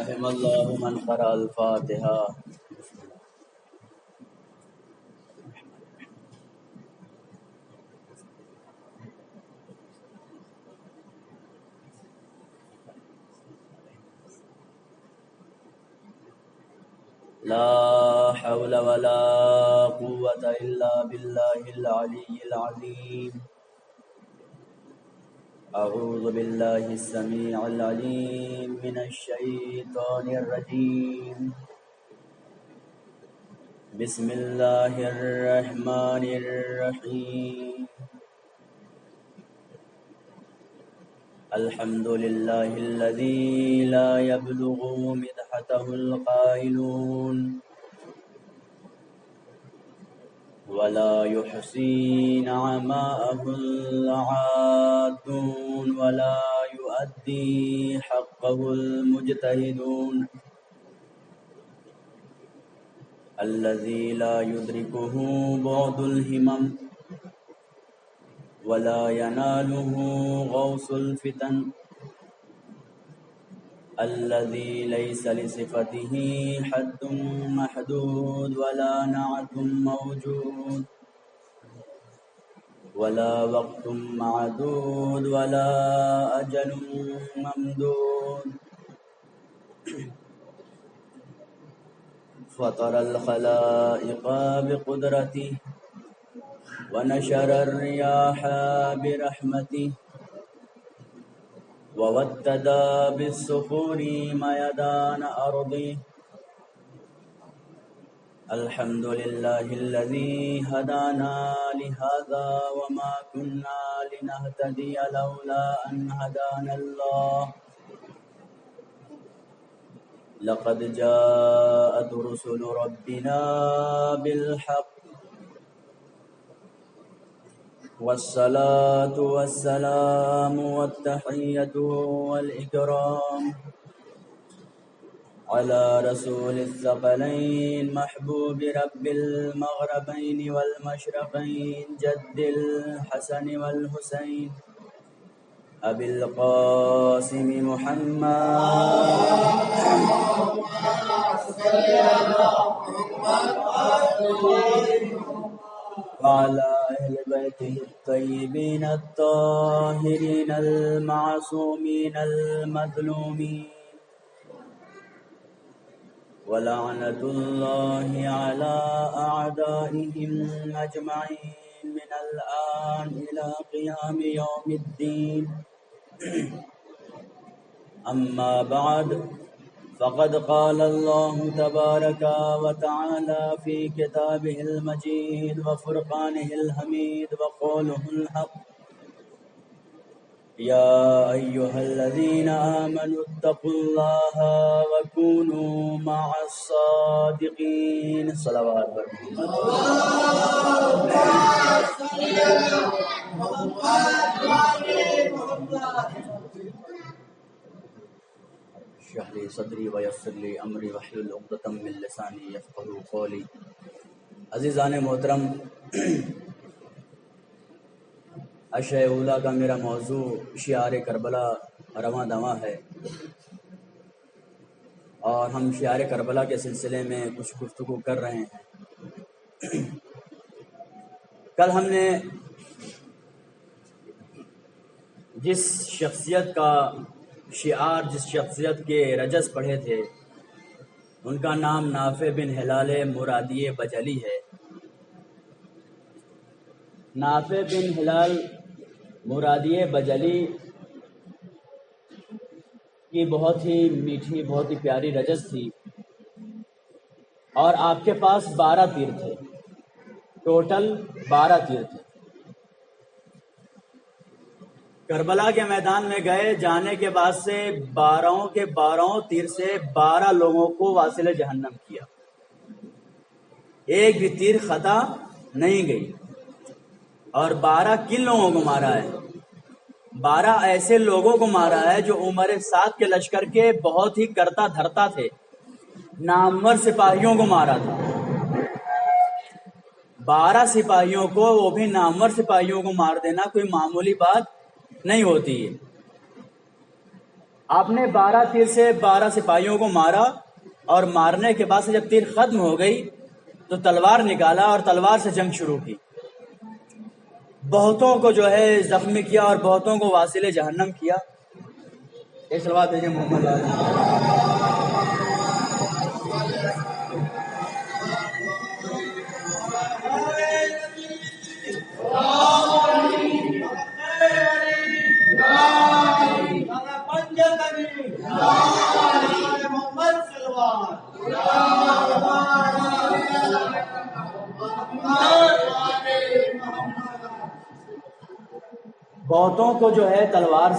رحم الله من قرأ الفاتحة. لا حول ولا قوة إلا بالله العلي العظيم. أعوذ بالله السميع العليم من الشيطان الرجيم. بسم الله الرحمن الرحيم. الحمد لله الذي لا يبلغ مدحته القائلون ولا يحصي نعماءه العادون ولا يؤدي حقه المجتهدون. الذي لا يدركه بعد الهمم ولا يناله غوص الفتن. الذي ليس لصفته حد محدود ولا نعت موجود ولا وقت معدود ولا أجل ممدود. فطر الخلائق بقدرته ونشر الرياح برحمته وودد بالصخور ميدان أرضه. الحمد لله الذي هدانا لهذا وما كنا لنهتدي لولا أن هدانا الله. لقد جاءت رسل ربنا بالحق والصلاة والسلام والتحية والإكرام على رسول الثقلين محبوب رب المغربين والمشرقين جد الحسن والحسين أبي القاسم محمد وعلى أهل بيته الطيبين الطاهرين المعصومين المظلومين. ولعنة الله على أعدائهم أجمعين من الآن إلى قيام يوم الدين. أما بعد، فقد قال الله تبارك وتعالى في كتابه المجيد وفرقانه الحميد وقوله الحق: يا أيها الذين آمنوا اتقوا الله وكونوا مع الصادقين. صلوات اشرح لي صدری ویسر لی امری واحلل عقدۃ من لسانی یفقهوا قولی. عزیزان محترم، عشاء اولیٰ کا میرا موضوع شعار کربلا رواں دواں ہے، اور ہم شعار کربلا کے سلسلے میں کچھ گفتگو کر رہے ہیں. کل ہم نے جس شخصیت کا شعار، جس شخصیت کے رجز پڑھے تھے، ان کا نام نافع بن ہلال مرادی بجلی ہے. نافع بن ہلال مرادی بجلی کی بہت ہی میٹھی، بہت ہی پیاری رجز تھی، اور آپ کے پاس 12 تیر تھے، ٹوٹل 12 تیر تھے. کربلا کے میدان میں گئے، جانے کے بعد سے 12 کے 12 تیر سے 12 لوگوں کو واصل جہنم کیا. ایک بھی تیر خطا نہیں گئی. اور 12 کن لوگوں کو مارا ہے؟ 12 ایسے لوگوں کو مارا ہے جو عمر سعد کے لشکر کے بہت ہی کرتا دھرتا تھے. نامور سپاہیوں کو مارا تھا. 12 سپاہیوں کو، وہ بھی نامور سپاہیوں کو مار دینا کوئی معمولی بات نہیں ہوتی ہے. آپ نے 12 تیر سے 12 سپاہیوں کو مارا، اور مارنے کے بعد سے جب تیر ختم ہو گئی تو تلوار نکالا اور تلوار سے جنگ شروع کی. بہتوں کو جو ہے زخمی کیا اور بہتوں کو واصل جہنم کیا. ایک سلوات بھیجیں محمد بہتوں کو جو ہے تلوار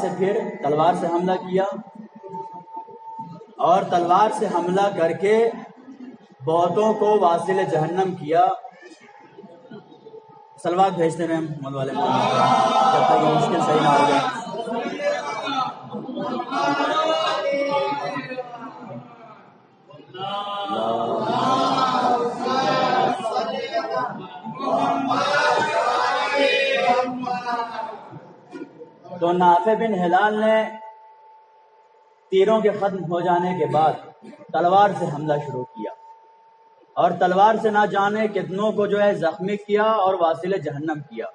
سے حملہ کیا، اور تلوار سے حملہ کر کے بہتوں کو واصل جہنم کیا. سلوات بھیجتے رہے محمد والے جب تک یہ مشکل صحیح نہ ہو جائے. تو نافع بن ہلال نے تیروں کے ختم ہو جانے کے بعد تلوار سے حملہ شروع کیا، اور تلوار سے نہ جانے کتنوں کو جو ہے زخمی کیا اور واصل جہنم کیا.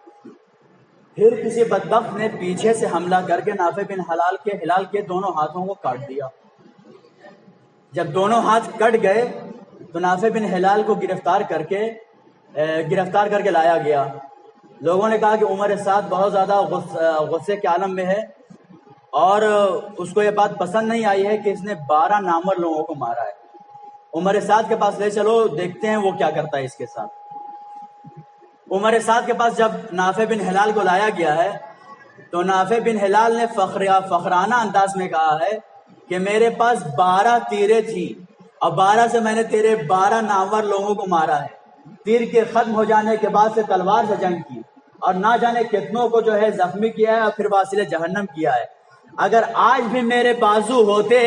پھر کسی بدبخت نے پیچھے سے حملہ کر کے نافع بن ہلال کے دونوں ہاتھوں کو کاٹ دیا. جب دونوں ہاتھ کٹ گئے تو نافع بن ہلال کو گرفتار کر کے لایا گیا. لوگوں نے کہا کہ عمر سعد بہت زیادہ غصے کے عالم میں ہے، اور اس کو یہ بات پسند نہیں آئی ہے کہ اس نے 12 نامور لوگوں کو مارا ہے. عمر سعد کے پاس لے چلو، دیکھتے ہیں وہ کیا کرتا ہے اس کے ساتھ. عمر سعد کے پاس جب نافع بن ہلال کو لایا گیا ہے تو نافع بن ہلال نے فخرانہ انداز میں کہا ہے کہ میرے پاس 12 تیریں تھیں، اور 12 سے میں نے تیرے 12 نامور لوگوں کو مارا ہے. تیر کے ختم ہو جانے کے بعد سے تلوار سے جنگ کی، اور نہ جانے کتنوں کو جو ہے زخمی کیا ہے اور پھر واصل جہنم کیا ہے. اگر آج بھی میرے بازو ہوتے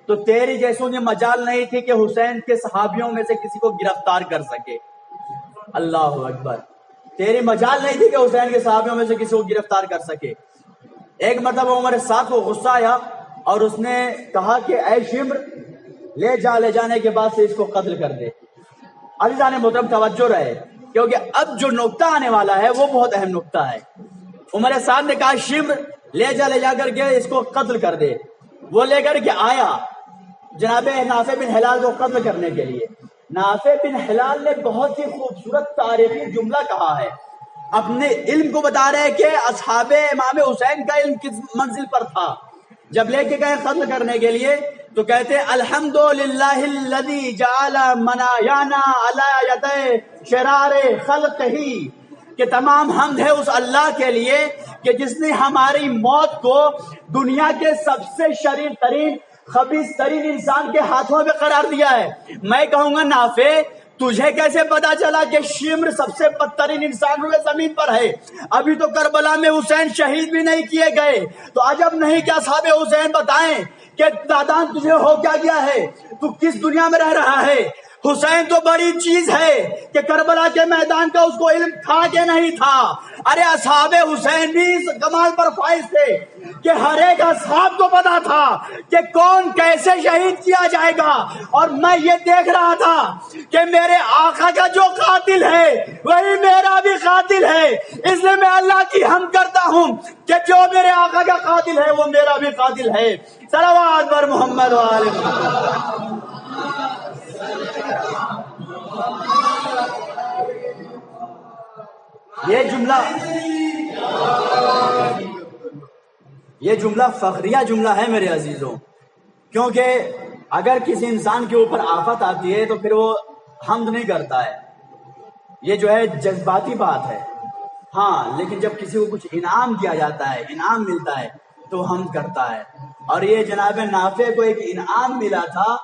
تو تیری جیسوں کی مجال نہیں تھی کہ حسین کے صحابیوں میں سے کسی کو گرفتار کر سکے. اللہ اکبر. تیری مجال نہیں تھی کہ حسین کے صحابیوں میں سے کسی کو گرفتار کر سکے. ایک مرتبہ عمر سعد کو غصہ آیا اور اس نے کہا کہ اے شمر، لے جانے کے بعد سے اس کو قتل کر دے. عزیزان محترم توجہ رہے، کیونکہ اب جو نقطہ آنے والا ہے وہ بہت اہم نقطہ ہے. عمر سعد نے کہا شمر لے جا کر کے اس کو قتل کر دے. وہ لے کر کے آیا جناب نافع بن ہلال کو قتل کرنے کے لیے. نافع بن ہلال نے بہت ہی خوبصورت تاریخی جملہ کہا ہے. اپنے علم کو بتا رہے کہ اصحاب امام حسین کا علم کس منزل پر تھا. جب لے کے گئے قتل کرنے کے لیے تو کہتے الحمدللہ الذی جعل منایانا علی یدی شرار خلقہ، کہ تمام حمد ہے اس اللہ کے لیے کہ جس نے ہماری موت کو دنیا کے سب سے شریر ترین خبیث ترین انسان کے ہاتھوں میں قرار دیا ہے. میں کہوں گا نافع، تجھے کیسے پتا چلا کہ شمر سب سے بدترین انسان ہوئے زمین پر ہے؟ ابھی تو کربلا میں حسین شہید بھی نہیں کیے گئے. تو عجب نہیں کہ اصحاب حسین بتائیں کہ دادان تجھے ہو کیا گیا ہے، تو کس دنیا میں رہ رہا ہے. حسین تو بڑی چیز ہے کہ کربلا کے میدان کا اس کو علم تھا کہ نہیں تھا. ارے اصحاب حسین بھی اس کمال پر فائز تھے کہ ہر ایک اصحاب کو پتا تھا کہ کون کیسے شہید کیا جائے گا. اور میں یہ دیکھ رہا تھا کہ میرے آقا کا جو قاتل ہے وہی میرا بھی قاتل ہے. اس لیے میں اللہ کی حمد کرتا ہوں کہ جو میرے آقا کا قاتل ہے وہ میرا بھی قاتل ہے. صلوات بر محمد و آل محمد. یہ جملہ فخریہ جملہ ہے میرے عزیزوں، کیونکہ اگر کسی انسان کے اوپر آفت آتی ہے تو پھر وہ حمد نہیں کرتا ہے. یہ جو ہے جذباتی بات ہے. ہاں، لیکن جب کسی کو کچھ انعام دیا جاتا ہے، انعام ملتا ہے تو حمد کرتا ہے. اور یہ جناب نافع کو ایک انعام ملا تھا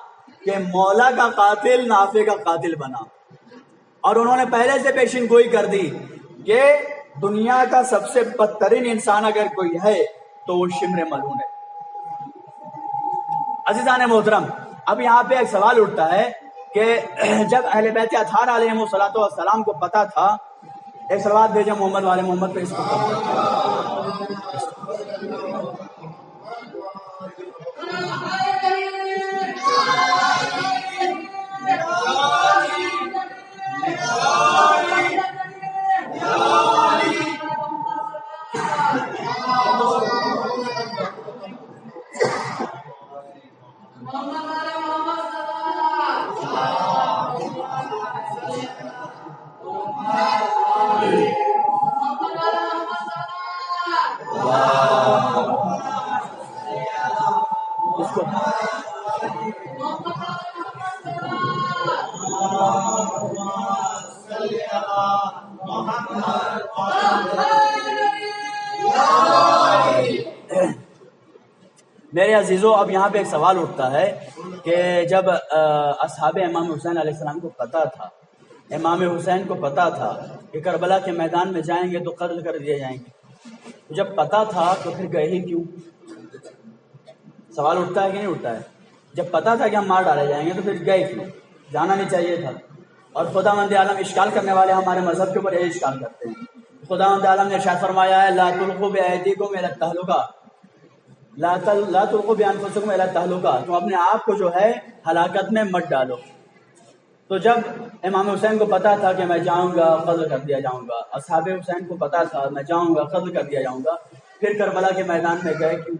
کہ مولا کا قاتل نافع کا قاتل بنا، اور انہوں نے پہلے سے پیشین گوئی کر دی کہ دنیا کا سب سے بدترین انسان اگر کوئی ہے تو وہ شمر ملعون ہے. عزیزان محترم، اب یہاں پہ ایک سوال اٹھتا ہے کہ جب اہل بیت اطہار علیہم الصلوۃ والسلام کو پتا تھا، ایک سلوات بھیجا محمد والے محمد پہ اس کو میرے عزیزوں، اب یہاں پہ ایک سوال اٹھتا ہے کہ جب اصحاب امام حسین علیہ السلام کو پتا تھا، امام حسین کو پتا تھا کہ کربلا کے میدان میں جائیں گے تو قتل کر دیے جائیں گے، تو جب پتا تھا تو پھر گئے ہی کیوں؟ سوال اٹھتا ہے کہ نہیں اٹھتا ہے؟ جب پتا تھا کہ ہم مار ڈالے جائیں گے تو پھر گئے کیوں؟ جانا نہیں چاہیے تھا۔ اور خداوند عالم اشکال کرنے والے ہمارے مذہب کے اوپر یہی اشکال کرتے ہیں۔ خداوند عالم نے ارشاد فرمایا ہے لا تلقوا بأیدیکم الی التہلکہ، لا تلقوا بانفسکم الی التہلکہ، تم اپنے آپ کو جو ہے ہلاکت میں مت ڈالو۔ تو جب امام حسین کو پتا تھا کہ میں جاؤں گا قتل کر دیا جاؤں گا، اصحاب حسین کو پتا تھا میں جاؤں گا قتل کر دیا جاؤں گا، پھر کربلا کے میدان میں گئے کیوں؟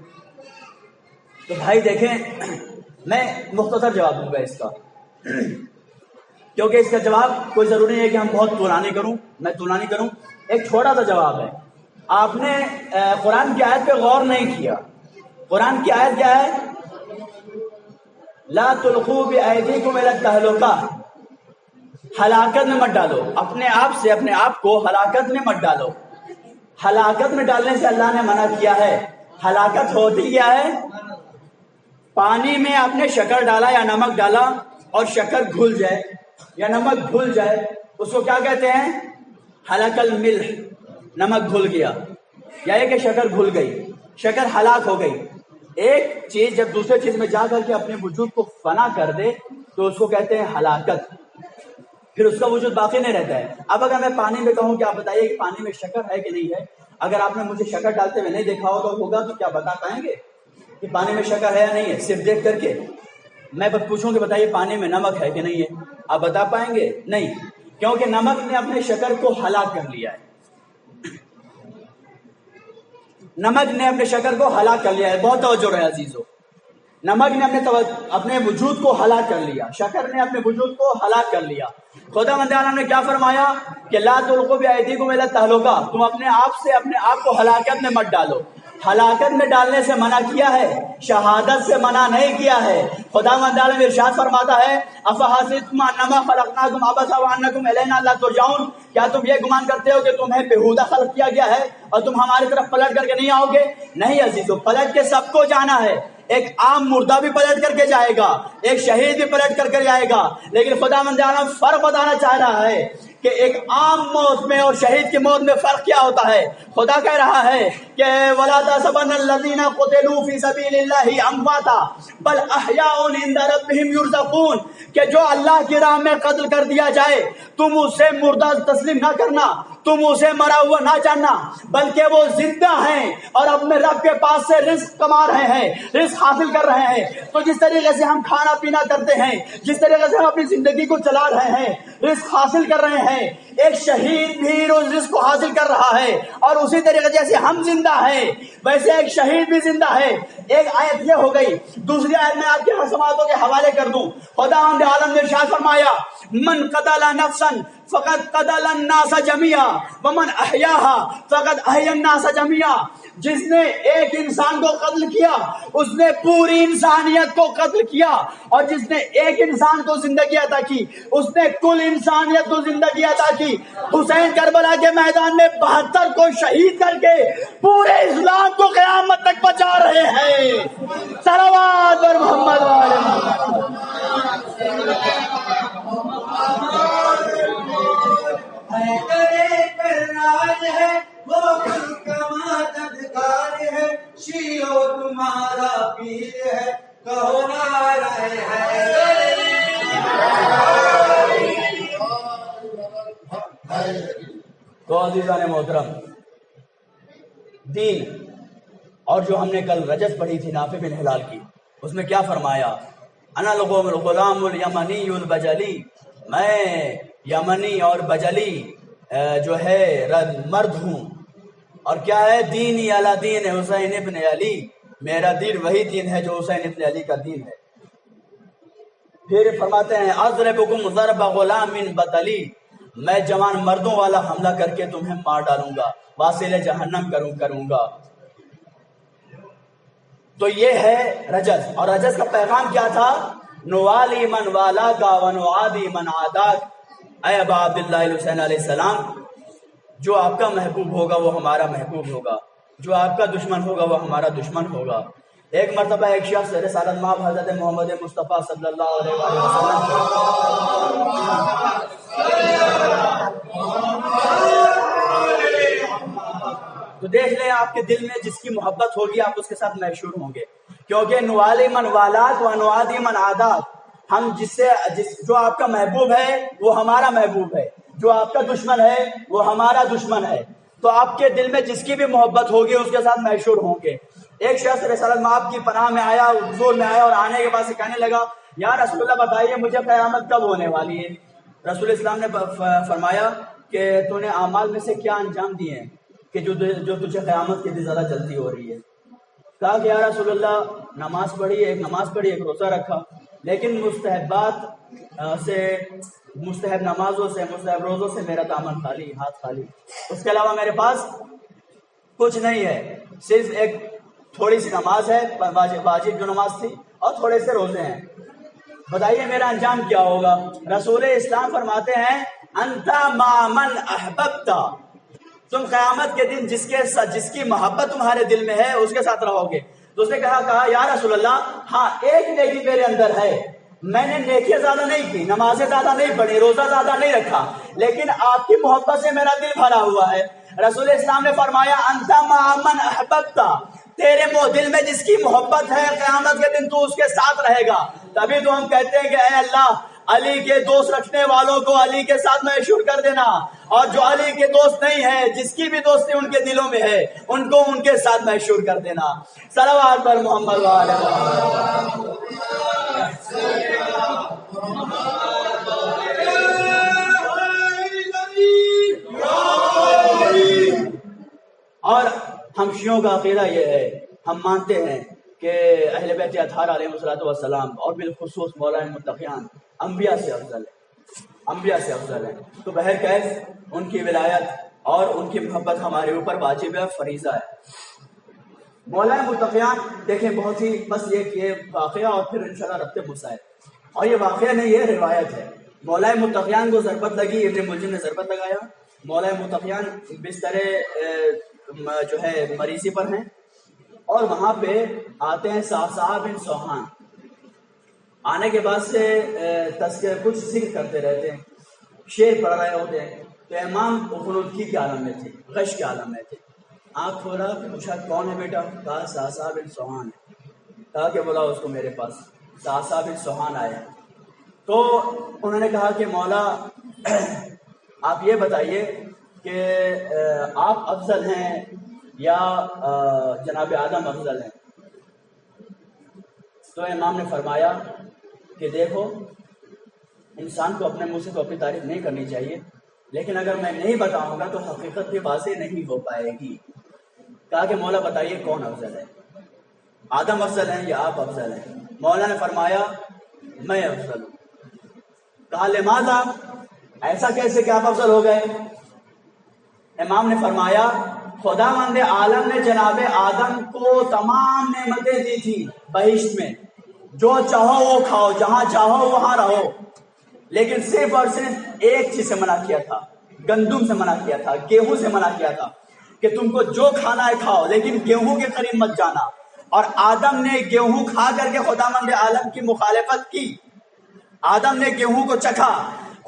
تو بھائی دیکھیں، میں مختصر جواب دوں گا اس کا، کیونکہ اس کا جواب کوئی ضروری نہیں ہے کہ ہم بہت طولانی کروں، میں طولانی کروں۔ ایک چھوٹا سا جواب ہے۔ آپ نے قرآن کی آیت پہ غور نہیں کیا۔ قرآن کی آیت کیا ہے؟ لا تلقوا بأیدیکم الی التہلکہ، ہلاکت میں مت ڈالو، اپنے آپ سے اپنے آپ کو ہلاکت میں مت ڈالو۔ ہلاکت میں ڈالنے سے اللہ نے منع کیا ہے۔ ہلاکت ہوتی کیا ہے؟ پانی میں آپ نے شکر ڈالا یا نمک ڈالا اور شکر گھل جائے یا نمک گھل جائے، اس کو کیا کہتے ہیں؟ ہلک الملح، نمک گھل گیا، یا یہ کہ شکر گھل گئی، شکر ہلاک ہو گئی۔ ایک چیز جب دوسرے چیز میں جا کر کے اپنے وجود کو فنا کر دے تو اس کو کہتے ہیں ہلاکت، پھر اس کا وجود باقی نہیں رہتا ہے۔ اب اگر میں پانی میں کہوں کہ آپ بتائیے کہ پانی میں شکر ہے کہ نہیں ہے، اگر آپ نے مجھے شکر ڈالتے ہوئے نہیں دیکھا ہوگا تو کیا بتا پائیں گے کہ پانی میں شکر ہے یا نہیں ہے؟ صرف دیکھ کر کے میں بس پوچھوں کہ بتائیے پانی میں نمک ہے کہ نہیں ہے، آپ بتا پائیں گے؟ نہیں، کیونکہ نمک نے اپنے شکر کو ہلاک کر لیا ہے۔ نمک نے اپنے شکر کو ہلاک کر لیا ہے۔ بہت توجہ رہے عزیزو، نمک نے اپنے وجود کو ہلاک کر لیا، شکر نے اپنے وجود کو ہلاک کر لیا۔ خداوند عالم نے کیا فرمایا کہ لا تلقوا بأیدیکم الی التہلکہ، تم اپنے آپ سے اپنے آپ کو ہلاکت میں مت ڈالو۔ ہلاکت میں ڈالنے سے منع کیا ہے، شہادت سے منع نہیں کیا ہے۔ خداوند عالم ارشاد فرماتا ہے افحسبتم انما خلقناکم عبثا وانکم الینا لا ترجعون، کیا تم یہ گمان کرتے ہو کہ تمہیں بیہودہ خلق کیا گیا ہے اور تم ہماری طرف پلٹ کر کے نہیں آؤ گے؟ نہیں عزیزو، پلٹ کے سب کو جانا ہے۔ ایک عام مردہ بھی پلٹ کر کے جائے گا، ایک شہید بھی پلٹ کر کے جائے گا، لیکن خداوند عالم فرق بتانا چاہ رہا ہے کہ ایک عام موت میں اور شہید کی موت میں فرق کیا ہوتا ہے۔ خدا کہہ رہا ہے کہ وَلَا تَحْسَبَنَّ الَّذِينَ قُتِلُوا فِي سَبِيلِ اللَّهِ أَمْوَاتًا بَلْ أَحْيَاءٌ عِندَ رَبِّهِمْ يُرْزَقُونَ، کہ جو اللہ کی راہ میں قتل کر دیا جائے تم اسے مردہ تسلیم نہ کرنا، تم اسے مرا ہوا نہ جاننا، بلکہ وہ زندہ ہیں اور اپنے رب کے پاس سے رزق کما رہے ہیں، رزق حاصل کر رہے ہیں۔ تو جس طریقے سے ہم کھانا پینا کرتے ہیں، جس طریقے سے ہم اپنی زندگی کو چلا رہے ہیں، رزق حاصل کر رہے ہیں، ایک شہید بھی روز رزق کو حاصل کر رہا ہے، اور اسی طریقے جیسے ہم زندہ ہیں ویسے ایک شہید بھی زندہ ہے۔ ایک آیت یہ ہو گئی، دوسری آیت میں آپ کے حسناتوں کے حوالے کر دوں۔ خداوند عالم نے ارشاد فرمایا من قتل نفسا فقد قتل الناس جميعا ومن احیاها فقد احیا الناس جميعا، جس نے ایک انسان کو قتل کیا اس نے پوری انسانیت کو قتل کیا، اور جس نے ایک انسان کو زندگی عطا کی اس نے کل انسانیت کو زندگی عطا کی۔ حسین کربلا کے میدان میں 72 کو شہید کر کے پورے اسلام کو قیامت تک پہنچا رہے ہیں۔ صلوات پر محمد والے محمد۔ ہے وہ کما تدکار ہے، شیعو تمہارا پیر ہے، کہو نعرہ ہے۔ تو عزیزان محترم، دین اور جو ہم نے کل رجس پڑھی تھی نافع بن ہلال کی، اس میں کیا فرمایا؟ انا الغلام الیمنی البجلی، میں یمنی اور بجلی جو ہے مرد ہوں، اور کیا ہے؟ دینی علی دین حسین ابن علی، میرا دین وہی دین ہے جو حسین ابن علی کا دین ہے۔ پھر فرماتے ہیں اضربکم ضرب غلام بطلی، میں جوان مردوں والا حملہ کر کے تمہیں مار ڈالوں گا، واصل جہنم کروں گا۔ تو یہ ہے رجز، اور رجز کا پیغام کیا تھا؟ نوالی من والا کا ونعادی من عاداک، اے ابا عبداللہ الحسین علیہ السلام، جو آپ کا محبوب ہوگا وہ ہمارا محبوب ہوگا، جو آپ کا دشمن ہوگا وہ ہمارا دشمن ہوگا۔ ایک مرتبہ ایک شخص رسالت مآب حضرت محمد مصطفیٰ صلی اللہ علیہ وسلم تو دیکھ لیں، آپ کے دل میں جس کی محبت ہوگی آپ اس کے ساتھ محشور ہوں گے، کیونکہ نوالی من والاک و نوادی من عاداک، ہم جو آپ کا محبوب ہے وہ ہمارا محبوب ہے، جو آپ کا دشمن ہے وہ ہمارا دشمن ہے، تو آپ کے دل میں جس کی بھی محبت ہوگی اس کے ساتھ محشور ہوں گے۔ ایک شخص رسالت مآب کی پناہ میں آیا، حضور میں آیا، اور آنے کے بعد سے کہنے لگا یا رسول اللہ بتائیے مجھے قیامت کب ہونے والی ہے؟ رسول اسلام نے فرمایا کہ تو نے اعمال میں سے کیا انجام دیے ہیں کہ جو تجھے قیامت کے لیے زیادہ جلدی ہو رہی ہے؟ کہا کہ یا رسول اللہ نماز پڑھی، ایک نماز پڑھی، ایک روزہ رکھا، لیکن مستحب نمازوں سے، مستحب روزوں سے میرا دامن خالی، ہاتھ خالی، اس کے علاوہ میرے پاس کچھ نہیں ہے، صرف ایک تھوڑی سی نماز ہے، واجب جو نماز تھی، اور تھوڑے سے روزے ہیں، بتائیے میرا انجام کیا ہوگا؟ رسول اسلام فرماتے ہیں انتا مع من احببت، تم قیامت کے دن جس کی محبت تمہارے دل میں ہے اس کے ساتھ رہو گے۔ تو اس نے کہا یا رسول اللہ ہاں ایک نیکی میرے اندر ہے، میں نے نیکیاں زیادہ نہیں کی، نمازیں زیادہ نہیں پڑھی، روزہ زیادہ نہیں رکھا، لیکن آپ کی محبت سے میرا دل بھرا ہوا ہے۔ رسول اسلام نے فرمایا انتا مع من احببت، تیرے دل میں جس کی محبت ہے قیامت کے دن تو اس کے ساتھ رہے گا۔ تبھی تو ہم کہتے ہیں کہ اے اللہ علی کے دوست رکھنے والوں کو علی کے ساتھ محشور کر دینا، اور جو علی کے دوست نہیں ہے، جس کی بھی دوستی ان کے دلوں میں ہے، ان کو ان کے ساتھ محشور کر دینا۔ صلوات پر محمد و آل محمد۔ اور ہم شیعوں کا عقیدہ یہ ہے، ہم مانتے ہیں کہ اہل بیت اطہار علیہ السلام اور بالخصوص مولانا متقیان انبیاء سے افضل ہیں، تو بہرکیف ان کی ولایت اور ان کی محبت ہمارے اوپر واجب ہے، فریضہ ہے۔ مولانا متقیان دیکھیں بہت ہی بس یہ واقعہ اور پھر انشاءاللہ ربط مسائل، اور یہ واقعہ نہیں یہ روایت ہے۔ مولانا متقیان کو ضربت لگی، ابن ملجم نے ضربت لگایا، مولانا متقیان بستر جو ہے مریضی پر ہیں، اور وہاں پہ آتے ہیں صاحب بن سوحان، آنے کے بعد سے تذکر کچھ ذکر کرتے رہتے ہیں، شعر پڑھ رہے ہوتے ہیں، تو امام خنودگی کے عالم میں تھے، غش کے عالم میں تھے۔ آنکھ کھولا، پوچھا کون ہے بیٹا؟ کہا صاحب بن سوحان ہے۔ کہا کہ بولا اس کو میرے پاس۔ صاحب بن سوحان آئے تو انہوں نے کہا کہ مولا آپ یہ بتائیے کہ آپ افضل ہیں یا جناب آدم افضل ہیں؟ تو امام نے فرمایا کہ دیکھو انسان کو اپنے منہ سے تو اپنی تعریف نہیں کرنی چاہیے، لیکن اگر میں نہیں بتاؤں گا تو حقیقت بھی واضح نہیں ہو پائے گی۔ کہا کہ مولا بتائیے کون افضل ہے، آدم افضل ہیں یا آپ افضل ہیں؟ مولا نے فرمایا میں افضل ہوں۔ کہا لماذا، ایسا کیسے کہ آپ افضل ہو گئے؟ امام نے فرمایا خداوند عالم نے جناب آدم کو تمام نعمتیں دی تھی بہشت میں، جو چاہو وہ کھاؤ، جہاں چاہو وہاں رہو، لیکن صرف اور صرف ایک چیز سے منع کیا تھا، گندم سے منع کیا تھا، گیہوں سے منع کیا تھا کہ تم کو جو کھانا ہے کھاؤ لیکن گیہوں کے قریب مت جانا۔ اور آدم نے گیہوں کھا کر کے خداوند عالم کی مخالفت کی، آدم نے گیہوں کو چکھا،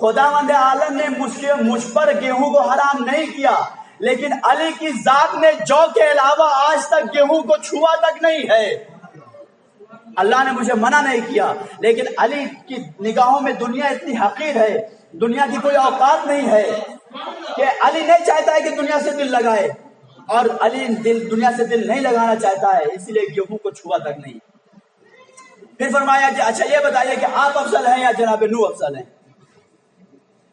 خداوند عالم نے مجھ پر گیہوں کو حرام نہیں کیا، لیکن علی کی ذات نے جو کے علاوہ آج تک گیہوں کو چھوا تک نہیں ہے۔ اللہ نے مجھے منع نہیں کیا، لیکن علی کی نگاہوں میں دنیا اتنی حقیر ہے، دنیا کی کوئی اوقات نہیں ہے کہ علی نہیں چاہتا ہے کہ دنیا سے دل لگائے، اور علی دنیا سے دل نہیں لگانا چاہتا ہے، اسی لیے گیہوں کو چھوا تک نہیں۔ پھر فرمایا کہ اچھا یہ بتائیے کہ آپ افضل ہیں یا جناب نوح افضل ہیں؟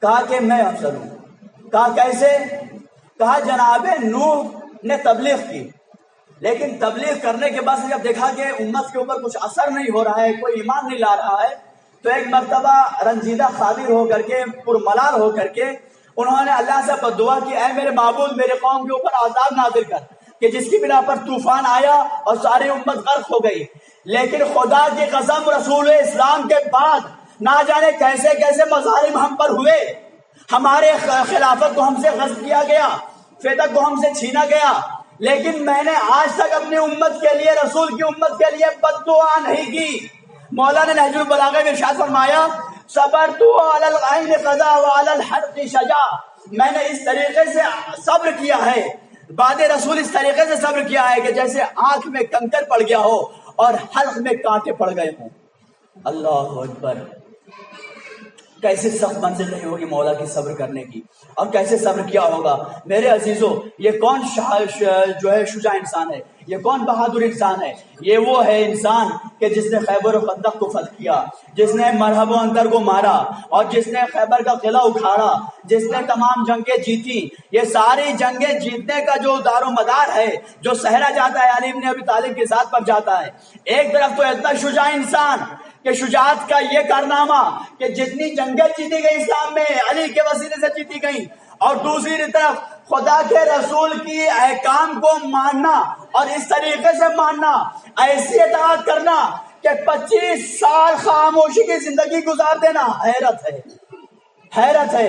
کہا کہ میں افضل ہوں۔ کہا کیسے؟ کہا جناب نوح نے تبلیغ کی، لیکن تبلیغ کرنے کے بعد جب دیکھا کہ امت کے اوپر کچھ اثر نہیں ہو رہا ہے، کوئی ایمان نہیں لا رہا ہے، تو ایک مرتبہ رنجیدہ خاطر ہو کر کے، پرملال ہو کر کے انہوں نے اللہ سے بددعا کی، اے میرے معبود میرے قوم کے اوپر عذاب نازل کر، کہ جس کی بنا پر طوفان آیا اور ساری امت غرق ہو گئی۔ لیکن خدا کی قسم رسول اسلام کے بعد نہ جانے کیسے کیسے مظالم ہم پر ہوئے، ہمارے خلافت کو ہم سے غصب کیا گیا، فتح کو ہم سے چھینا گیا، لیکن میں نے آج تک اپنی امت کے لیے، رسول کی امت کے لیے بد دعا نہیں کی۔ مولانا نہج البلاغہ میں ارشاد فرمایا صبرت علی العین قضا وعلی الحرق شجا، میں نے اس طریقے سے صبر کیا ہے، بعد رسول اس طریقے سے صبر کیا ہے کہ جیسے آنکھ میں کنکر پڑ گیا ہو اور حلق میں کانٹے پڑ گئے ہوں۔ اللہ اکبر! کیسے سخت منزل نہیں ہوگی مولا کی صبر کرنے کی، اور کیسے صبر کیا ہوگا۔ میرے عزیزوں، یہ کون جو ہے شجاع انسان ہے، یہ کون بہادر انسان ہے؟ یہ وہ ہے انسان کہ جس نے خیبر و خندق کو فتح کیا، جس نے مرحب و اندر کو مارا، اور جس نے خیبر کا قلعہ اکھاڑا، جس نے تمام جنگیں جیتی۔ یہ ساری جنگیں جیتنے کا جو دار و مدار ہے، جو صحرا جاتا ہے علی بن ابی طالب کی ذات پر جاتا ہے۔ ایک طرف تو اتنا شجاع انسان کہ شجاعت کا یہ کارنامہ کہ جتنی جنگیں جیتی گئی اسلام میں علی کے وسیلے سے جیتی گئی، اور دوسری طرف خدا کے رسول کی احکام کو ماننا اور اس طریقے سے ماننا، ایسی اطاعت کرنا کہ 25 سال خاموشی کی زندگی گزار دینا۔ حیرت ہے، حیرت ہے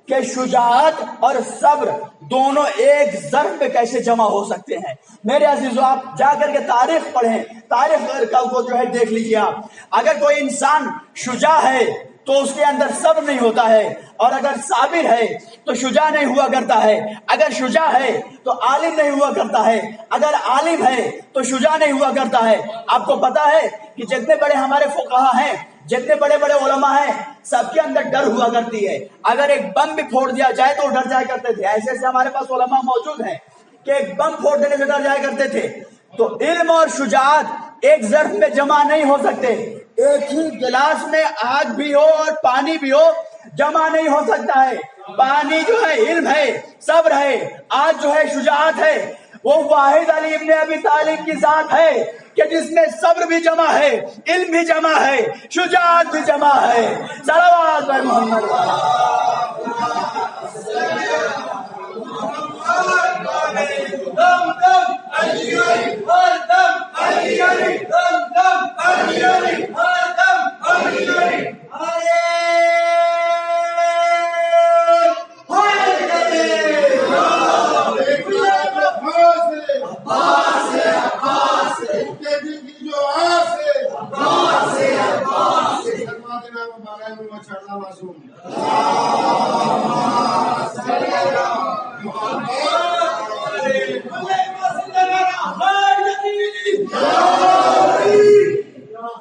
کہ شجاعت اور صبر دونوں ایک ظرف میں کیسے جمع ہو سکتے ہیں۔ میرے عزیزو، آپ جا کر کے تاریخ پڑھیں، تاریخ کو جو ہے دیکھ لیجیے آپ۔ اگر کوئی انسان شجاع ہے تو اس کے اندر صبر نہیں ہوتا ہے، اور اگر صابر ہے تو شجاع نہیں ہوا کرتا ہے۔ اگر شجاع ہے تو عالم نہیں ہوا کرتا ہے، اگر عالم ہے تو شجاع نہیں ہوا کرتا ہے۔ آپ کو پتا ہے کہ جتنے بڑے ہمارے فقہا ہیں، جتنے بڑے بڑے علماء ہیں، سب کے اندر ڈر ہوا کرتی ہے۔ اگر ایک بم بھی پھوڑ دیا جائے تو ڈر جایا کرتے تھے۔ ایسے ایسے ہمارے پاس علماء موجود ہیں کہ ایک بم پھوڑ دینے سے ڈر جایا کرتے تھے۔ تو علم اور شجاعت ایک ظرف میں جمع نہیں ہو سکتے۔ ایک ہی گلاس میں آگ بھی ہو اور پانی بھی ہو، جمع نہیں ہو سکتا ہے۔ پانی جو ہے علم ہے، صبر ہے، آج جو ہے شجاعت ہے۔ وہ واحد علی ابن ابی طالب کی ذات ہے کہ جس میں صبر بھی جمع ہے، علم بھی جمع ہے، شجاعت بھی جمع ہے۔ صلوات بر محمد۔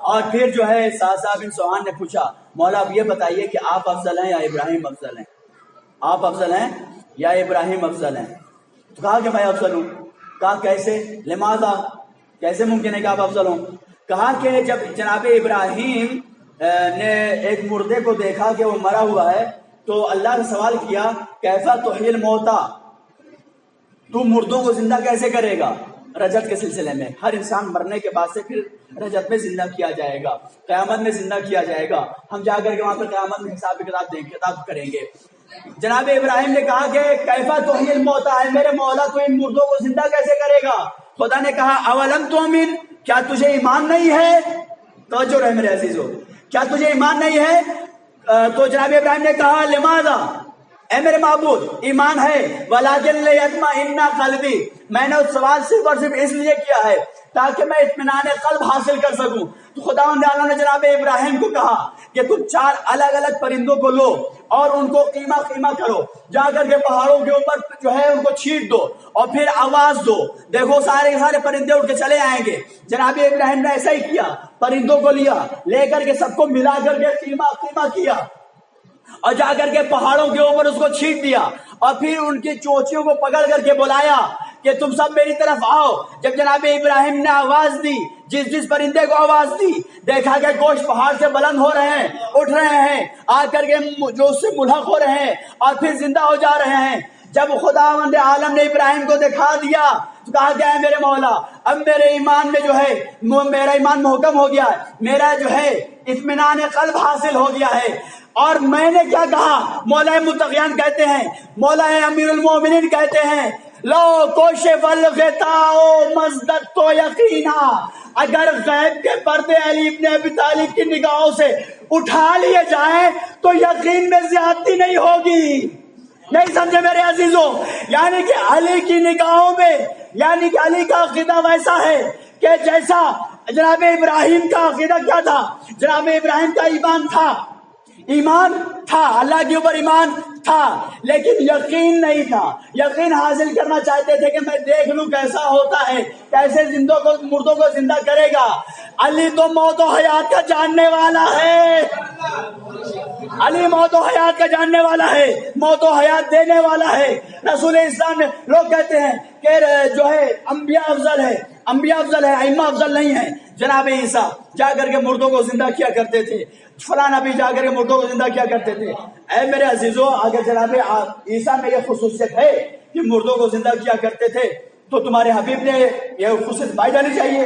اور پھر جو ہے سعد بن سوحان نے پوچھا، مولا اب یہ بتائیے کہ آپ افضل ہیں یا ابراہیم افضل ہیں؟ آپ افضل ہیں یا ابراہیم افضل ہیں؟ تو کہا کہ میں افضل ہوں۔ کہا کیسے؟ لماذا؟ کیسے ممکن ہے کہ آپ افضل ہوں؟ کہا کہ جب جناب ابراہیم نے ایک مردے کو دیکھا کہ وہ مرا ہوا ہے تو اللہ نے سوال کیا کیفا تحیی الموتیٰ، تو مردوں کو زندہ کیسے کرے گا؟ رجت کے سلسلے میں ہر انسان مرنے کے بعد سے پھر رجت میں زندہ کیا جائے گا، قیامت میں زندہ کیا جائے گا۔ ہم جا کر کے وہاں پر قیامت میں حساب کتاب کریں گے۔ جناب ابراہیم نے کہا کہ کیفا تحیی الموتیٰ، ہے میرے مولا تو ان مردوں کو زندہ کیسے کرے گا؟ خدا نے کہا اولم تؤمن، کیا تجھے ایمان نہیں ہے؟ توجہ رہے میرے عزیزو، کیا تجھے ایمان نہیں ہے؟ تو جناب ابراہیم نے کہا لماذا، اے میرے معبود ایمان ہے، ولیکن لیطمئن قلبی، میں نے اس سوال صرف اور صرف اس لیے کیا ہے تاکہ میں اطمینان قلب حاصل کر سکوں۔ تو خداوند تعالیٰ نے جناب ابراہیم کو کہا کہ تم 4 الگ الگ پرندوں کو لو اور ان کو قیمہ قیمہ کرو، جا کر کے پہاڑوں کے اوپر جو ہے ان کو چھینٹ دو اور پھر آواز دو، دیکھو سارے کے سارے پرندے اٹھ کے چلے آئیں گے۔ جناب ابراہیم نے ایسا ہی کیا، پرندوں کو لیا، لے کر کے سب کو ملا کر کے قیمہ قیمہ کیا اور جا کر کے پہاڑوں کے اوپر اس کو چھینٹ دیا، اور پھر ان کی چوچیوں کو پکڑ کر کے بلایا کہ تم سب میری طرف آؤ. جب جناب ابراہیم نے آواز دی, جس پرندے کو آواز دی, دیکھا کہ گوشت پہاڑ سے بلند ہو رہے ہیں, اٹھ رہے ہیں, آ کر کے جو اس سے ملحق ہو رہے ہیں اور پھر زندہ ہو جا رہے ہیں. جب خداوند عالم نے ابراہیم کو دکھا دیا تو کہا کہ اے میرے مولا, اب میرے ایمان میں جو ہے میرا ایمان محکم ہو گیا ہے, میرا جو ہے اطمینان قلب حاصل ہو گیا ہے. اور میں نے کیا کہا, مولا متقیان کہتے ہیں, مولا امیر المومنین کہتے ہیں, لو کوشف الغطاء مزدت تو یقینا, اگر غیب کے پردے علی ابن ابی طالب کی نگاہوں سے اٹھا لیے جائیں تو یقین میں زیادتی نہیں ہوگی. نہیں سمجھے میرے عزیزوں, یعنی کہ علی کی نگاہوں میں, یعنی کہ علی کا عقیدہ ویسا ہے کہ جیسا جناب ابراہیم کا عقیدہ کیا تھا, جناب ابراہیم کا ایمان تھا, اللہ کے اوپر ایمان تھا, لیکن یقین نہیں تھا. یقین حاصل کرنا چاہتے تھے کہ میں دیکھ لوں کیسا ہوتا ہے, کیسے مردوں کو زندہ کرے گا. علی تو موت و حیات کا جاننے والا ہے, علی موت و حیات کا جاننے والا ہے, موت و حیات دینے والا ہے. رسول اسلام نے, لوگ کہتے ہیں کہ جو ہے انبیاء افضل ہے, انبیاء افضل ہے, ائمہ افضل نہیں ہے. جناب عیسیٰ جا کر کے مردوں کو زندہ کیا کرتے تھے, فلاں نبی جا کر کے مردوں کو زندہ کیا کرتے تھے. اے میرے عزیزوں, اگر جناب عیسیٰ میں یہ خصوصیت ہے کہ مردوں کو زندہ کیا کرتے تھے تو تمہارے حبیب نے یہ خصوصیت پائی جانی چاہیے,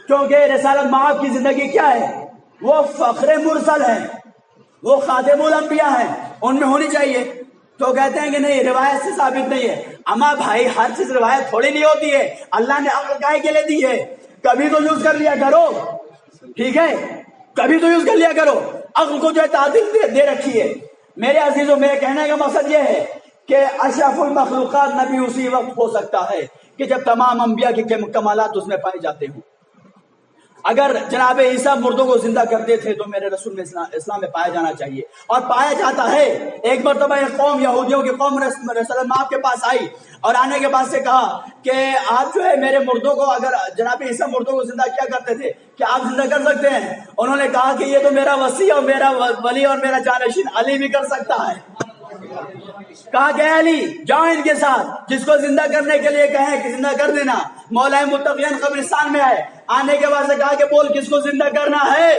کیونکہ رسالت مآب کی زندگی کیا ہے, وہ فخر مرسل ہے, وہ خاتم الانبیاء ہیں, ان میں ہونی چاہیے. تو کہتے ہیں کہ نہیں, روایت سے ثابت نہیں ہے. اما بھائی, ہر چیز روایت تھوڑی نہیں ہوتی ہے, اللہ نے عقل کائے کے لیے دی ہے, کبھی تو یوز کر لیا کرو, ٹھیک ہے, کبھی تو یوز کر لیا کرو. عقل کو جو ہے تعدیل دے رکھی ہے. میرے عزیزوں, میرے کہنے کا مقصد یہ ہے کہ اشرف المخلوقات نبی اسی وقت ہو سکتا ہے کہ جب تمام انبیاء کے کمالات اس میں پائے جاتے ہوں. اگر جناب عیسیٰ مردوں کو زندہ کرتے تھے تو میرے رسول میں اسلام میں پایا جانا چاہیے, اور پایا جاتا ہے. ایک مرتبہ ایک قوم, یہودیوں کی قوم رسول مآب کے پاس آئی اور آنے کے بعد سے کہا کہ آپ جو ہے میرے مردوں کو, اگر جناب عیسیٰ مردوں کو زندہ کیا کرتے تھے, کیا آپ زندہ کر سکتے ہیں؟ انہوں نے کہا کہ یہ تو میرا وصی اور میرا ولی اور میرا جانشین علی بھی کر سکتا ہے. کہا کہ علی جاؤ ان کے ساتھ, جس کو زندہ کرنے کے لیے کہیں کہ زندہ کر دینا. مولا متقین قبرستان میں آئے, آنے کے بعد سے کہا کہ بول کس کو زندہ کرنا ہے,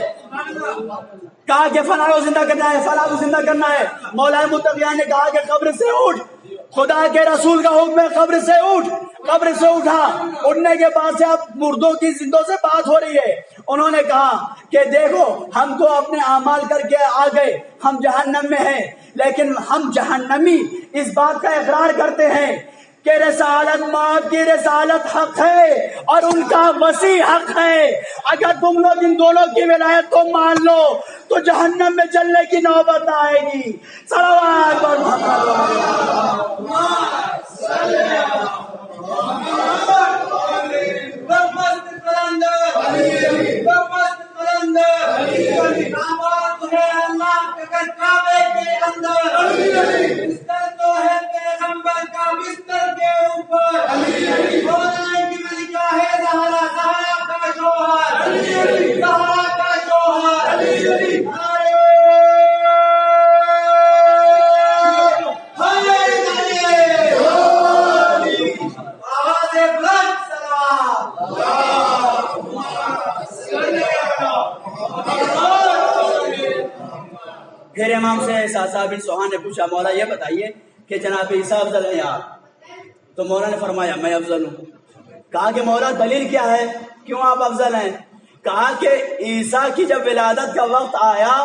کہا کہ فلاں کو زندہ کرنا ہے, فلاں کو زندہ کرنا ہے. مولا متقین نے کہا کہ قبر سے اٹھ, خدا کے رسول کا حکم ہے قبر سے اٹھ. قبر سے اٹھا, اٹھنے کے بعد سے اب مردوں کی زندوں سے بات ہو رہی ہے. انہوں نے کہا کہ دیکھو ہم تو اپنے اعمال کر کے آ گئے, ہم جہنم میں ہیں, لیکن ہم جہنمی اس بات کا اقرار کرتے ہیں کہ رسالت مآب کی رسالت حق ہے اور ان کا وسیع حق ہے. اگر تم لوگ ان دونوں کی ولایت کو مان لو تو جہنم میں جلنے کی نوبت آئے گی. صلوات اور پھر امام سے صاحب بن سوہان نے پوچھا, مولا یہ بتائیے کہ جناب عیسیٰ افضل ہیں آپ؟ تو مولا نے فرمایا میں افضل ہوں. کہا کہ مولا دلیل کیا ہے, کیوں آپ افضل ہیں؟ کہا کہ عیسیٰ کی جب ولادت کا وقت آیا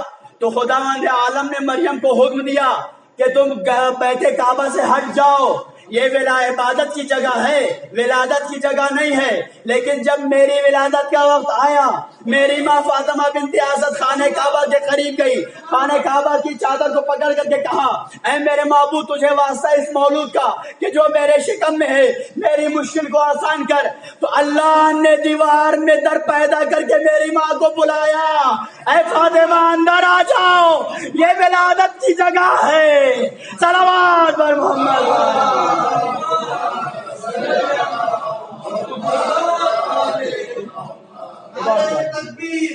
تو خداوند عالم نے مریم کو حکم دیا کہ تم بیت کعبہ سے ہٹ جاؤ, یہ عبادت کی جگہ ہے, ولادت کی جگہ نہیں ہے. لیکن جب میری ولادت کا وقت آیا, میری ماں فاطمہ بنت اسد خانہ کعبہ کے قریب گئی, خانہ کعبہ کی چادر کو پکڑ کر کے کہا, اے میرے معبود تجھے واسطہ اس مولود کا کہ جو میرے شکم میں ہے, میری مشکل کو آسان کر. تو اللہ نے دیوار میں در پیدا کر کے میری ماں کو بلایا, اے فاطمہ اندر آ جاؤ, یہ ولادت کی جگہ ہے. صلوات پر محمد. تکبیر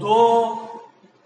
2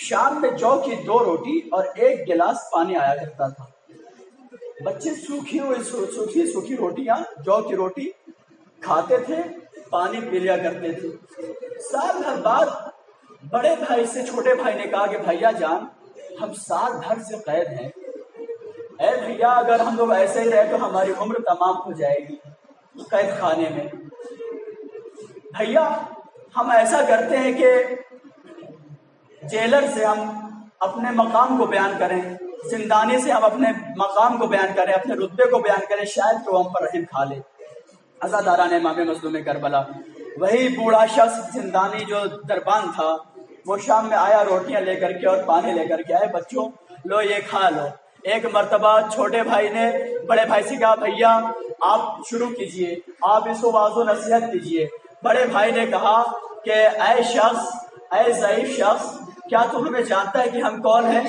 شام میں جو کی 2 روٹی اور 1 گلاس پانی آیا کرتا تھا۔ بچے سوکھی روٹیاں، جو کی روٹی کھاتے تھے، پانی پی لیا کرتے تھے۔ سال بھر بعد بڑے بھائی سے چھوٹے بھائی نے کہا کہ بھیا جان، ہم سال بھر سے قید ہیں، اے بھیا اگر ہم لوگ ایسے ہی رہے تو ہماری عمر تمام ہو جائے گی قید خانے میں۔ بھیا ہم ایسا کرتے ہیں کہ جیلر سے ہم اپنے مقام کو بیان کریں، زندانی سے ہم اپنے مقام کو بیان کریں، اپنے رتبے کو بیان کریں، شاید کہ وہ ہم پر رحم کھا لے۔ عزاداران امام مظلوم کربلا، وہی بوڑھا شخص زندانی جو دربان تھا، وہ شام میں آیا روٹیاں لے کر کے اور پانی لے کر کے آئے، بچوں لو یہ کھا لو۔ ایک مرتبہ چھوٹے بھائی نے بڑے بھائی سے کہا بھیا آپ شروع کیجئے، آپ اس کو واعظ و نصیحت کیجئے۔ بڑے بھائی نے کہا کہ اے شخص، اے ضعیف شخص، کیا تم ہمیں جانتا ہے کہ ہم کون ہیں؟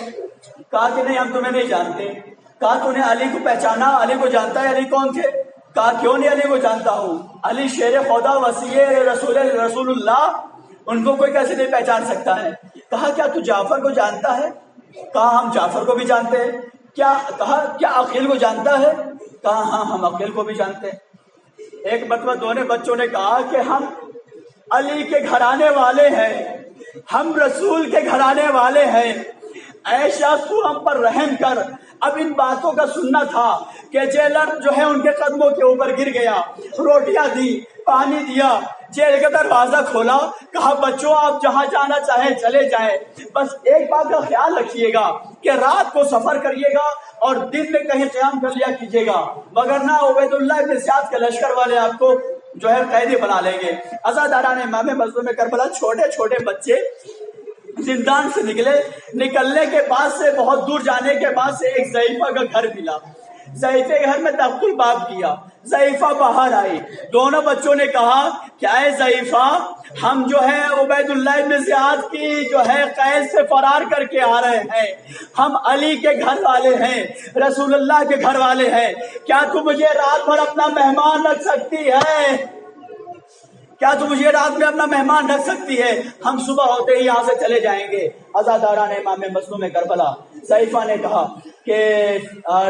کہا کہ نہیں ہم تمہیں نہیں جانتے۔ کہا تو نے علی کو پہچانا؟ علی کو جانتا ہے؟ علی کون تھے؟ کہا کیوں نہیں علی کو جانتا ہوں، علی شیر خدا وسیع رسول اللہ، ان کو کوئی کیسے نہیں پہچان سکتا ہے۔ کہا کیا تو جعفر کو جانتا ہے؟ کہا ہم جعفر کو بھی جانتے ہیں۔ کہا کیا عقیل کو جانتا ہے؟ کہا ہاں ہم عقیل کو بھی جانتے ہیں۔ ایک مرتبہ دونوں بچوں نے کہا کہ ہم علی کے گھرانے والے ہیں، ہم رسول کے گھرانے والے ہیں، اے شخص تو ہم پر رحم کر۔ اب ان باتوں کا سننا تھا کہ جیلر جو ہے ان کے قدموں کے اوپر گر گیا، روٹیاں دی، پانی دیا، جیل کا دروازہ کھولا، کہا بچوں آپ جہاں جانا چاہیں چلے جائیں، بس ایک بات کا خیال رکھیے گا کہ رات کو سفر کریے گا اور دن میں کہیں قیام کر لیا کیجیے گا، مگر نہ عبید اللہ بن زیاد کے لشکر والے آپ کو جو ہے قیدی بنا لیں گے۔ عزاداران امام مظلوم کربلا، چھوٹے چھوٹے بچے زندان سے نکلنے کے بعد سے بہت دور جانے کے بعد سے ایک ضعیفہ کا گھر ملا، ضعیفے گھر میں دخل الباب کیا، ضعیفہ باہر آئی، دونوں بچوں نے کہا کہ اے ضعیفہ ہم جو ہے عبید اللہ بن زیاد کی جو ہے قید سے فرار کر کے آ رہے ہیں، ہم علی کے گھر والے ہیں، رسول اللہ کے گھر والے ہیں، کیا تو مجھے رات بھر اپنا مہمان رکھ سکتی ہے؟ کیا تم مجھے رات میں اپنا مہمان رکھ سکتی ہے؟ ہم صبح ہوتے ہی یہاں سے چلے جائیں گے۔ عزاداران امام مظلوم کربلا، ضعیفہ نے کہا کہ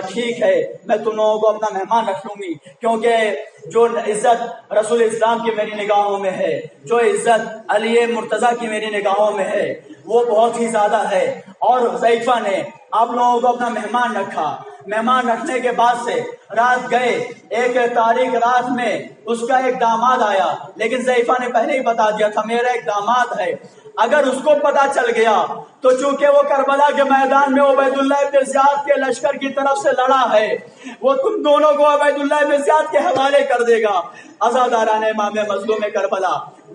ٹھیک ہے میں تم لوگوں کو اپنا مہمان رکھ لوں گی، کیونکہ جو عزت رسول اسلام کی میری نگاہوں میں ہے، جو عزت علی مرتضیٰ کی میری نگاہوں میں ہے، وہ بہت ہی زیادہ ہے۔ اور ضعیفہ نے آپ لوگوں کو اپنا مہمان رکھا۔ مہمان رکھنے کے بعد سے رات گئے، ایک تاریخ رات میں اس کا ایک داماد آیا، لیکن ضعیفہ نے پہلے ہی بتا دیا تھا میرا ایک داماد ہے، اگر اس کو پتا چل گیا تو چونکہ وہ کربلا کے میدان میں عبید اللہ بن زیاد کے لشکر کی طرف سے لڑا ہے، وہ تم دونوں کو عبید اللہ بن زیاد کے حوالے کر دے گا۔ عزاداران امام مظلوم کربلا،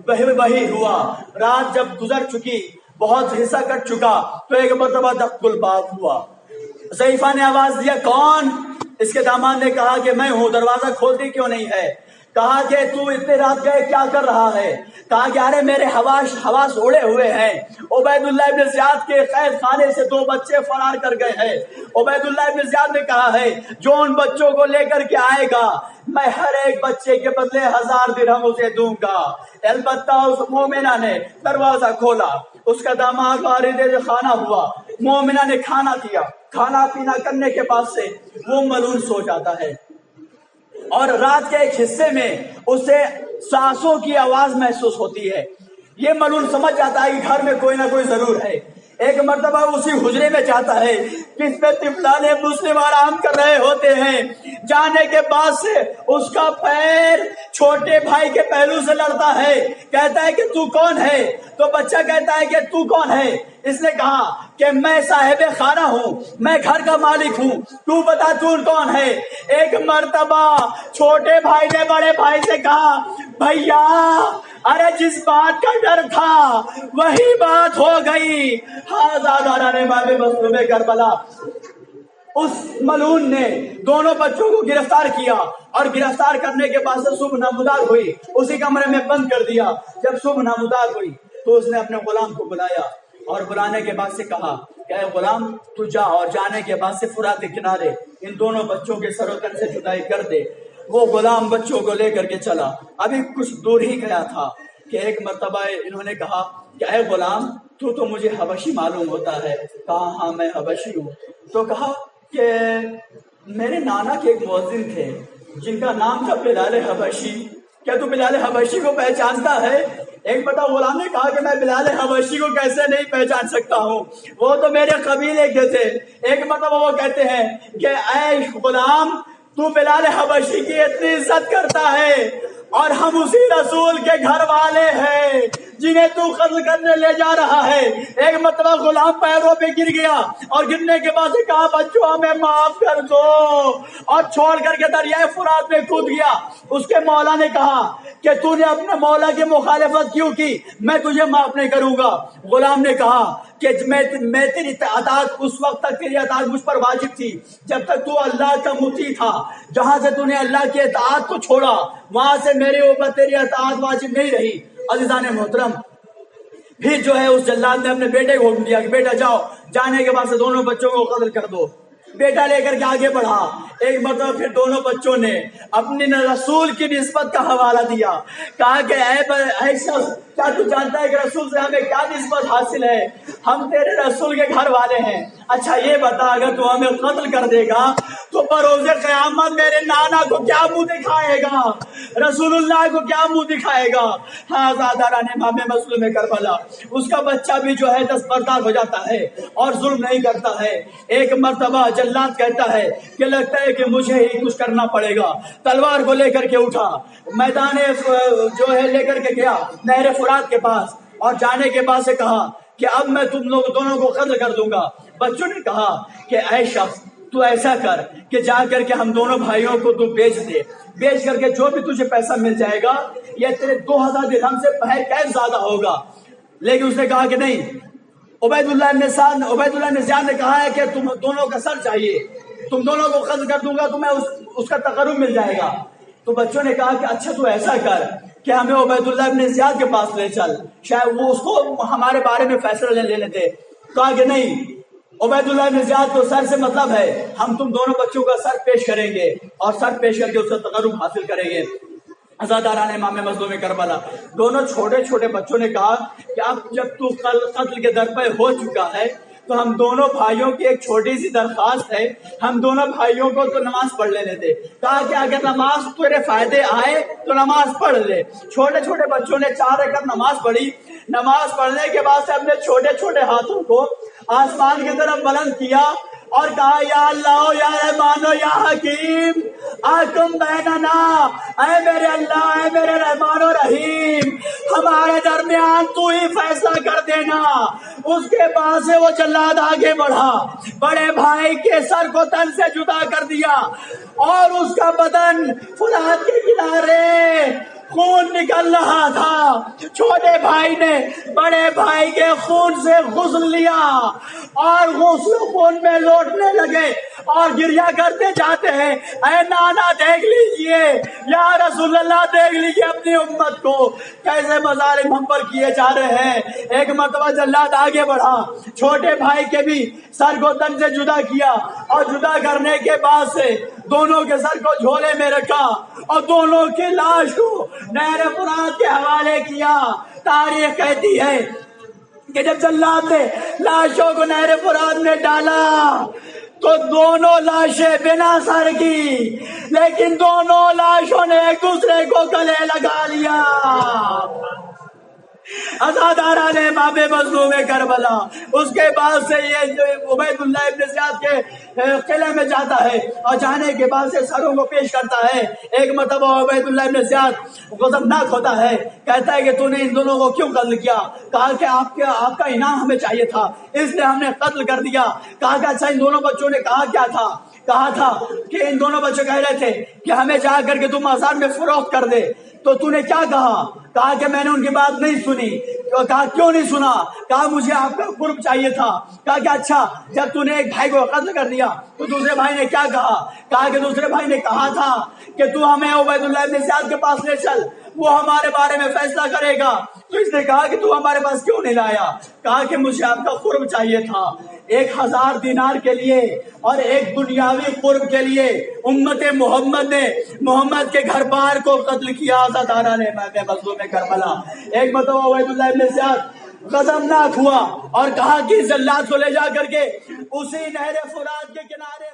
وہی ہوا۔ رات جب گزر چکی، بہت حصہ کٹ چکا، تو ایک مرتبہ دق الباب ہوا۔ ضعیفہ نے آواز دیا کون؟ اس کے داماد نے کہا کہ میں ہوں، دروازہ کھولتی کیوں نہیں ہے؟ کہا کہ تو اتنے رات گئے کیا کر رہا ہے؟ کہا کہ ارے میرے حواس اڑے ہوئے ہیں، عبید اللہ بن زیاد کے قید خانے سے 2 بچے فرار کر گئے ہیں۔ عبید اللہ بن زیاد نے کہا ہے جو ان بچوں کو لے کر کے آئے گا میں ہر ایک بچے کے بدلے 1000 درہم اسے دوں گا۔ البتہ اس مومنہ نے دروازہ کھولا، اس کا داماد وارد خانہ ہوا، مومنہ نے کھانا دیا، کھانا پینا کرنے کے بعد سے وہ ملول سو جاتا ہے، اور رات کے ایک حصے میں اسے سانسوں کی آواز محسوس ہوتی ہے۔ یہ ملول سمجھ جاتا ہے کہ گھر میں کوئی نہ کوئی ضرور ہے۔ ایک مرتبہ اسی حجرے میں جاتا ہے جس میں طفلان مسلم آرام کر رہے ہوتے ہیں، جانے کے بعد سے اس کا پیر چھوٹے بھائی کے پہلو سے لڑتا ہے، کہتا ہے کہ تو کون ہے؟ تو بچہ کہتا ہے کہ تو کون ہے؟ اس نے کہا کہ میں صاحب خانہ ہوں، میں گھر کا مالک ہوں، تو بتا تو کون ہے؟ ایک مرتبہ چھوٹے بھائی نے بڑے بھائی سے کہا بھیا ارے جس بات کا ڈر تھا وہی بات ہو گئی۔ عزاداران امام مظلوم کربلا، اس ملعون نے دونوں بچوں کو گرفتار کیا، اور گرفتار کرنے کے بعد سے صبح نمودار ہوئی، اسی کمرے میں بند کر دیا۔ جب صبح نمودار ہوئی تو اس نے اپنے غلام کو بلایا، اور بلانے کے بعد سے کہا کہ اے غلام تو جا، اور جانے کے بعد سے فرات کے کنارے ان دونوں بچوں کے سر و تن سے جدائی کر دے۔ وہ غلام بچوں کو لے کر کے چلا، ابھی کچھ دور ہی گیا تھا کہ ایک مرتبہ انہوں نے کہا کہ اے غلام تو مجھے حبشی معلوم ہوتا ہے. کہا ہاں میں حبشی ہوں. تو کہا کہ میرے نانا کے ایک مؤذن تھے جن کا نام تھا بلال حبشی. کیا تو بلال حبشی کو پہچانتا ہے؟ ایک بتا غلام نے کہا کہ میں بلال حبشی کو کیسے نہیں پہچان سکتا ہوں، وہ تو میرے قبیلے کے تھے. ایک مرتبہ وہ کہتے ہیں کہ اے غلام تو بلال حبشی کی اتنی عزت کرتا ہے اور ہم اسی رسول کے گھر والے ہیں جنہیں تو قتل کرنے لے جا رہا ہے. ایک مرتبہ غلام پیروں پہ گر گیا اور گرنے کے بعد کہا بچوں ہمیں معاف کر دو، اور چھوڑ کر کے دریائے فرات میں کود گیا. اس کے مولا نے کہا کہ تو نے اپنے مولا کی مخالفت کیوں کی، میں تجھے معاف نہیں کروں گا. غلام نے کہا کہ میں تیری اطاعت اس وقت تک تیری اطاعت مجھ پر واجب تھی جب تک تو اللہ کا مطیع تھا. جہاں سے تو نے اللہ کی اطاعت کو چھوڑا وہاں سے میرے اوپر تیری اطاعت واجب نہیں رہی. عزیزان محترم، پھر جو ہے اس جلاد نے اپنے بیٹے کو حکم دیا کہ بیٹا جاؤ، جانے کے بعد سے دونوں بچوں کو قتل کر دو. بیٹا لے کر کے آگے بڑھا. ایک مرتبہ پھر دونوں بچوں نے اپنی رسول کی نسبت کا حوالہ دیا. کہا کہ اے شخص کیا تو جانتا ہے کہ رسول سے ہمیں کیا نسبت حاصل ہے؟ ہم تیرے رسول کے گھر والے ہیں. اچھا یہ بتا اگر تو ہمیں قتل کر دے گا تو بروز قیامت میرے نانا کو کیا منہ دکھائے گا، رسول اللہ کو کیا منہ دکھائے گا؟ ہاں زاداران امام مظلوم کربلا، اس کا بچہ بھی جو ہے دستبردار ہو جاتا ہے اور ظلم نہیں کرتا ہے. ایک مرتبہ جلاد کہتا ہے کہ لگتا ہے کہ مجھے ہی کچھ کرنا پڑے گا. تلوار کو لے کر کے اٹھا، میدان جو ہے لے کر کے گیا نہر فرات کے پاس، اور جانے کے بعد سے کہا کہ اب میں تم لوگ دونوں کو قتل کر دوں گا. بچوں نے کہا کہ اے شخص تو ایسا کر کہ جا کر کے ہم دونوں بھائیوں کو تو بیچ دے، بیچ کر کے جو بھی تجھے پیسہ مل جائے گا یہ تیرے 2000 درہم سے بہر کیف زیادہ ہوگا. لیکن اس نے کہا کہ نہیں. عبید اللہ بن زیاد نے کہا ہے کہ تم دونوں کا سر چاہیے، تم دونوں کو قتل کر دوں گا تو میں اس کا تقرب مل جائے گا. تو بچوں نے کہا کہ اچھا تو ایسا کر کہ ہمیں عبید اللہ بن زیاد کے پاس لے چل، شاید وہ اس کو ہمارے بارے میں فیصلہ لے لیتے. کہا کہ نہیں، عبید اللہ بن زیاد تو سر سے مطلب ہے، ہم تم دونوں بچوں کا سر پیش کریں گے اور سر پیش کر کے اس سے تقرب حاصل کریں گے. عزاداران امام مظلوم کربلا، دونوں چھوٹے چھوٹے بچوں نے کہا کہ اب جب تو قتل کے در پہ ہو چکا ہے تو ہم دونوں بھائیوں کی ایک چھوٹی سی درخواست ہے، ہم دونوں بھائیوں کو تو نماز پڑھ لینے دے. کہا کہ اگر نماز تیرے فائدے آئے تو نماز پڑھ لے. چھوٹے چھوٹے بچوں نے 4 رکعت نماز پڑھی. نماز پڑھنے کے بعد سے اپنے چھوٹے چھوٹے ہاتھوں کو آسمان کی طرف بلند کیا اور کہا یا اللہ یا رحمان یا حکیم احکم بیننا، اے میرے اللہ اے میرے رحمان و رحیم ہمارے درمیان تو ہی فیصلہ کر دینا. اس کے بعد سے وہ جلاد آگے بڑھا، بڑے بھائی کے سر کو تن سے جدا کر دیا اور اس کا بدن فرات کے کنارے خون نکل رہا تھا. چھوٹے بھائی نے بڑے بھائی کے خون سے غسل لیا اور غسل خون میں لوٹنے لگے اور گریا کرتے جاتے ہیں اے نانا دیکھ لیجئے، یا رسول اللہ دیکھ لیجئے اپنی امت کو کیسے مظالم ہم پر کیے جا رہے ہیں. ایک مرتبہ جلاد آگے بڑھا، چھوٹے بھائی کے بھی سر کو تن سے جدا کیا اور جدا کرنے کے بعد سے دونوں کے سر کو جھولے میں رکھا اور دونوں کی لاش کو نہر فرات کے حوالے کیا. تاریخ کہتی ہے کہ جب جلاد نے لاشوں کو نہر فرات میں ڈالا تو دونوں لاشیں بنا سر کی، لیکن دونوں لاشوں نے ایک دوسرے کو گلے لگا لیا. عزاداران امام مظلوم کربلا، اس کے بعد سے یہ عبید اللہ ابن زیاد کے قلعے میں جاتا ہے اور جانے کے بعد سے سروں کو پیش کرتا ہے. ایک مرتبہ عبید اللہ ابن زیاد غضبناک ہوتا ہے، کہتا ہے کہ تو نے ان دونوں کو کیوں قتل کیا؟ کہا کہ آپ کا انعام ہمیں چاہیے تھا اس لیے ہم نے قتل کر دیا. کہا کہ اچھا ان دونوں بچوں نے کہا کیا تھا؟ کہا تھا کہ ان دونوں بچے کہہ رہے تھے کہ ہمیں جا کر کے تم آزاد میں فروخت کر دے. تو نے کیا کہا؟ کہا کہ میں نے ان کی بات نہیں سنی. کہا کیوں نہیں سنا؟ کہا مجھے آپ کا قرب چاہیے تھا. کہا کہ اچھا جب تو نے ایک بھائی کو قتل کر دیا تو دوسرے بھائی نے کیا کہا؟ کہا کہ دوسرے بھائی نے کہا تھا کہ تو ہمیں عبید اللہ ابن زیاد کے پاس لے چل، وہ ہمارے بارے میں فیصلہ کرے گا. تو اس نے کہا کہ تو ہمارے پاس کیوں نہیں لایا؟ کہا کہ مجھے آپ کا قرب چاہیے تھا. 1000 دینار کے لیے اور ایک دنیاوی قرب کے لیے امت محمد نے محمد کے گھر بار کو قتل کیا. عزاداران امام مظلوم کربلا، ایک مرتبہ عبید اللہ ابن زیاد غضبناک ہوا اور کہا کہ زلات کو لے جا کر کے اسی نہر فرات کے کنارے